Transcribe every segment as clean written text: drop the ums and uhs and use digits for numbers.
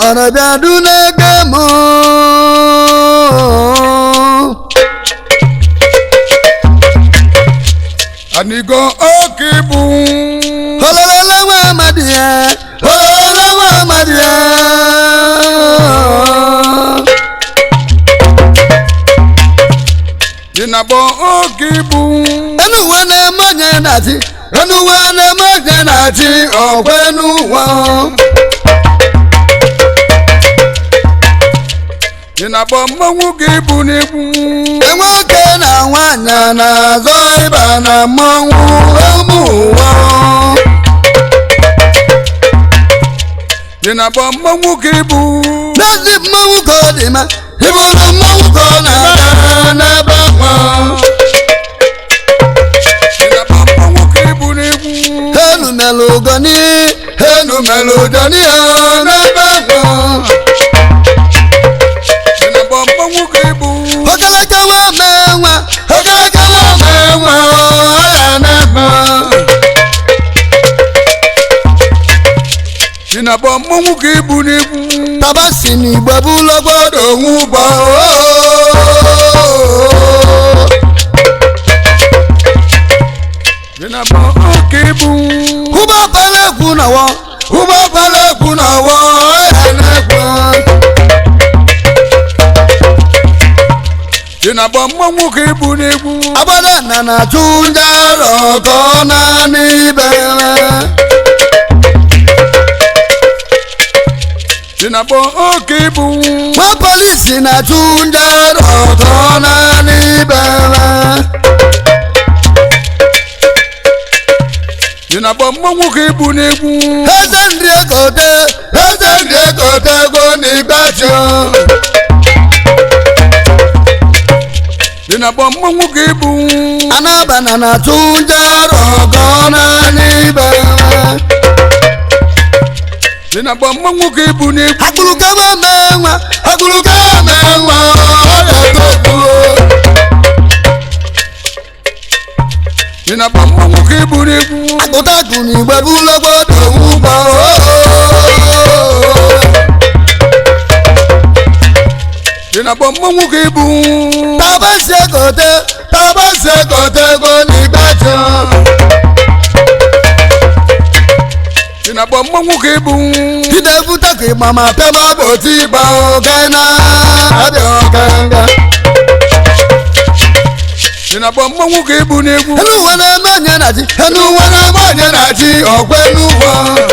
Arabiaduna gamo Anigo okibu Holala Muhammadia Holala Muhammadia Inabo okibu Enu wane manye nati Enu wane manye nati Okwenu wa Inabo mmanwu gibu nibu Enwoke na nwanya na zoiba na mmanwu emuwa Inabo mmanwu gibu Nazi mmanwu kodima Iburu mmanwu kona na bakwa Inabo mmanwu gibu nibu Henu melugani Henu melugani na bakwa Ogalaka wa mewa Oya nefa Inabo mmanwu gibu nibu Tabasi ni babu logodo nguba Inabo gibu Huba pale kuna wa Oya nefa Inabo mmanwu gibu nibu Abada na tunja roko na nibele Inabo gibu Wa polisi na tunja roko na nibele Inabo mmanwu gibu nibu Ezendrie kote go ni gbacho Inabo mmanwu gibu Anabana na tunja roko na nibele Inabo mmanwu gibu nibu Aguluka menwa Oya toku Inabo mmanwu gibu nibu Agotaku ni gbebu logodo nguba Inabo mmanwu gibu Tabase kote go ni gbacho Inabo mmanwu gibu Ide vuta ki mama pema boti ba ogena Ade okanga Inabo mmanwu gibu nibu Enu wana manye na ti Okwenu wa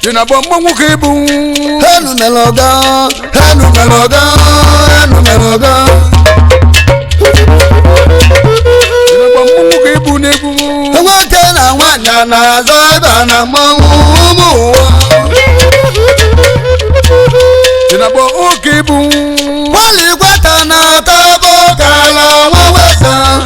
Inabo mmanwu gibu Enu meloga Inabo mmanwu gibu nibu Enwoke na nwanya na zoiba na mmanwu umuwa Inabo gibu Wali kweta na tabo kala wawesa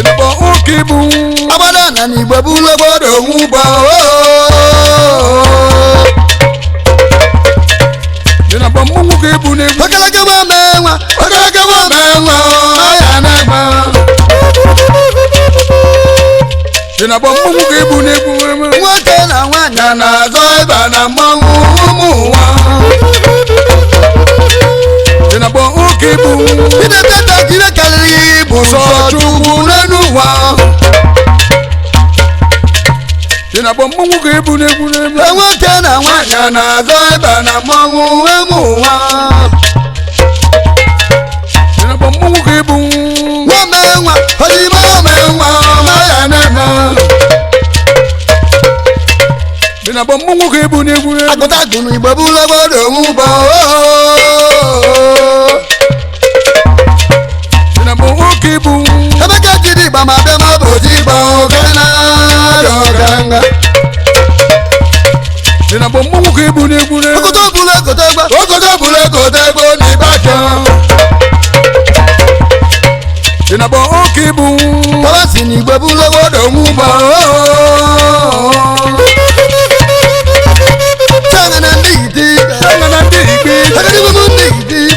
Inabo gibu Abada na ni gbebu logodo nguba Inabo mmanwu gibu nibu Ogalaka wa menwa Oya nefa Inabo mmanwu gibu nibu Nwoke na nwanya na zoiba na mmanwu umuwa Inabo gibu Ide teta kire kaliri ibu so chukwu nenu wa Inabo mmanwu gibu nibu Enwoke na nwanya na zoiba na mmanwu emuwa Inabo mmanwu gibu Wamenwa Oya nefa Inabo mmanwu gibu nibu Agotaku ni gbebu logodo nguba Inabo gibu Ebeke jidi bama bema boti ba ogena Yoganga Inabo mmanwu gibu nibu Okoto bule kote gbo ni bacho Inabo gibu Tabasi ni gbebu logodo nguba Sanga na nditi Agadi bubu nditi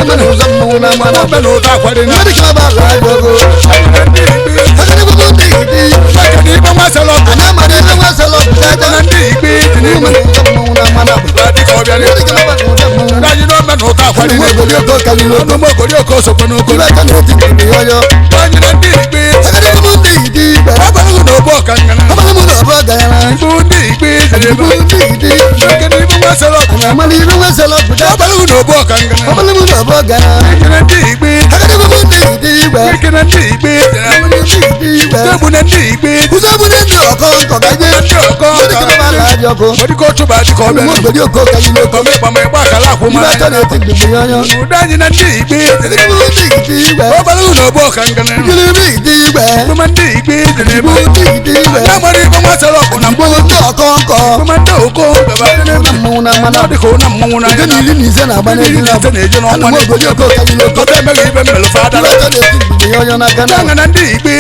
Mwana uzamu na mwana Mwana kama bala jogo Agadi bubu nditi n'egwu dị ka ọbịa n'egwu anyị n'ome na ụka akwari n'egwu ọnụmụ ogori oko sokwe n'oko anyị na ndị igbe ọbalụ na ogbo ọka ngana ibu ndị igbe n'egwu ekene ibu nwesara ọkụna ọbalụ na ogbo ọka ngana ekene ndị igbe ekene ndị igbe egbu na ndị igbe odiko chụba dịka ọbịa ọmịkpama ịgba akala akwụ mara ụda anyị na ndị igbe ọbalụ na ogbo ọka ngana mma ndị igbe na mara ibe nwesara ọkụna mkpụrụ ndị oko ọ dịka ụna mmọnwụ n'anya na-eje n'ọnwa ọta emeghị ibe mmelụ fada na ndị igbe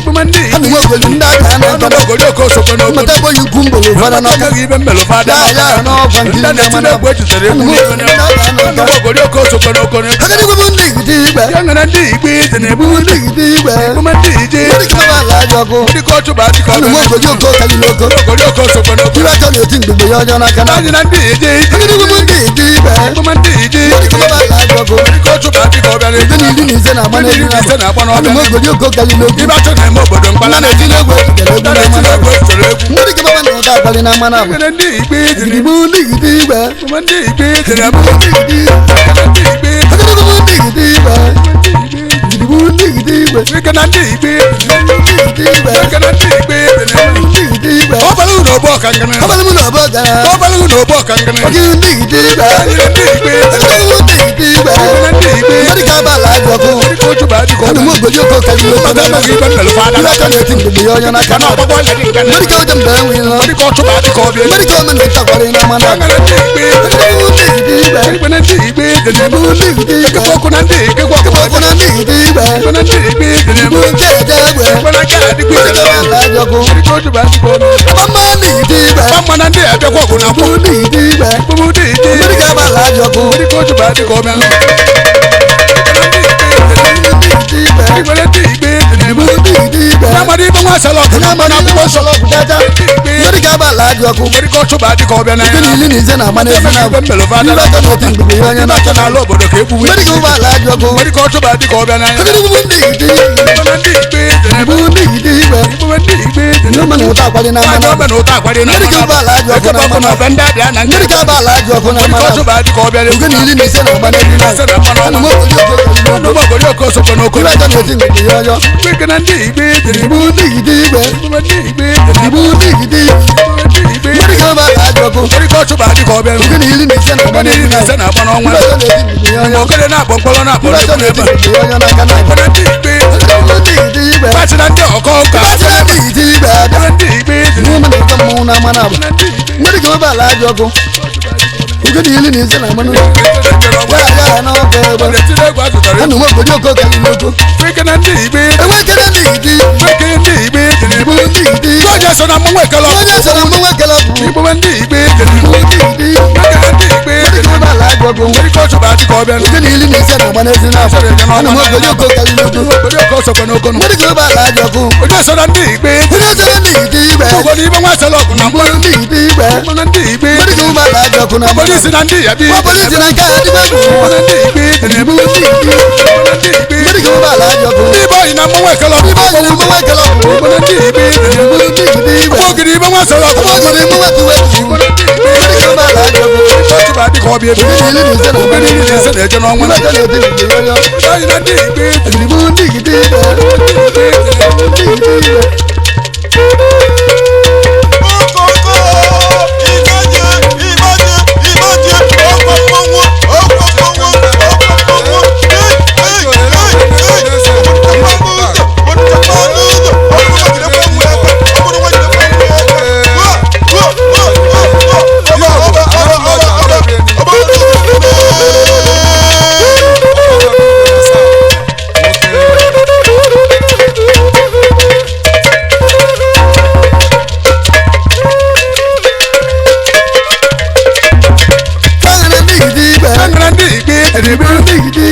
mma ndị ogori oko sokwe n'obodo ọkaghị ibe mmelụ fada ndị na-etinye egwu ejitere egwu ogori oko sokwe n'okoro ya na ndị igbe mma ndị ije dịka ọchụba dịka ogori oko sokwe n'okoro anyị na ndị ije mma ndị ije dịka ọchụba dịka ọbịa n'egwu na-agba n'ọbịa ibe achọ na-eme obodo mkpala na-etinye egwu ejitere egwu ndị igbe ndị ọbalụ na ogbo ọka ngana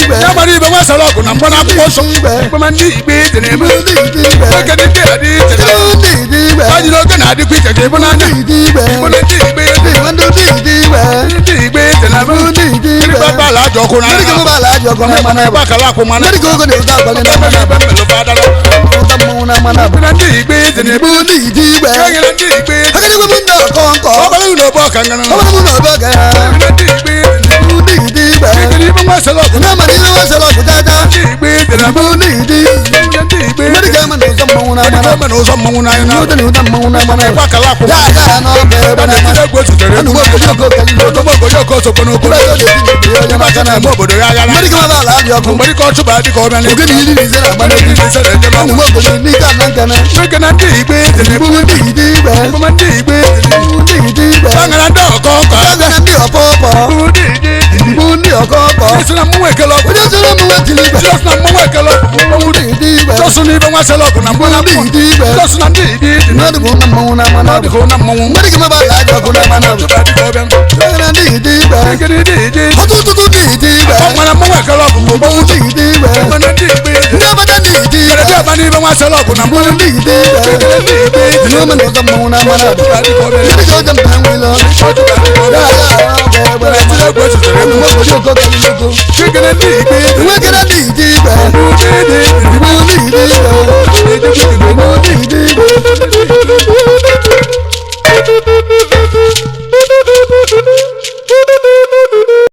igwe. Yamari ibe nwa salọgụ na mgbana akwụkwọ nsọ. Mgbama ndị igbe dị na-eme. Oge ndị nke adị iche na ajiri oge na-adịkwa ike ga-ebu n'anya. Igbo na ndị igbe dị na ndị gbabala ajọ ọkụ na mana ebe akala akwụ mana ebe mmelụ fadala. Na ndị igbe dị na-ebu ndị igbe ọbara ụlọ ọbọ ọka ngana. Na ndị igbe ibe nwa salọgụ na ndị igbe dị na ndị igbe eme na ụzọ mmanwụ n'anya na ebe akala akwụ egwu ezutere okomogonyoko sokwo n'okoro ịbacha na-eme obodo ya aghara mgbe dịka ọchụba dịka ọbịa na nwoke na ndị igbe aṅara ndị ọkọọkọ esi na mmụnwa ekele ọgwụ jọsụ n'ibe nwa selọgụ na mgbe na jọsụ na ndị igbe dịka ụna mmọnwụ ọmara mmọnwụ ekele ọgwụ mmọnwụ ndị igbe n'ibe nwa selọgụ na mgbe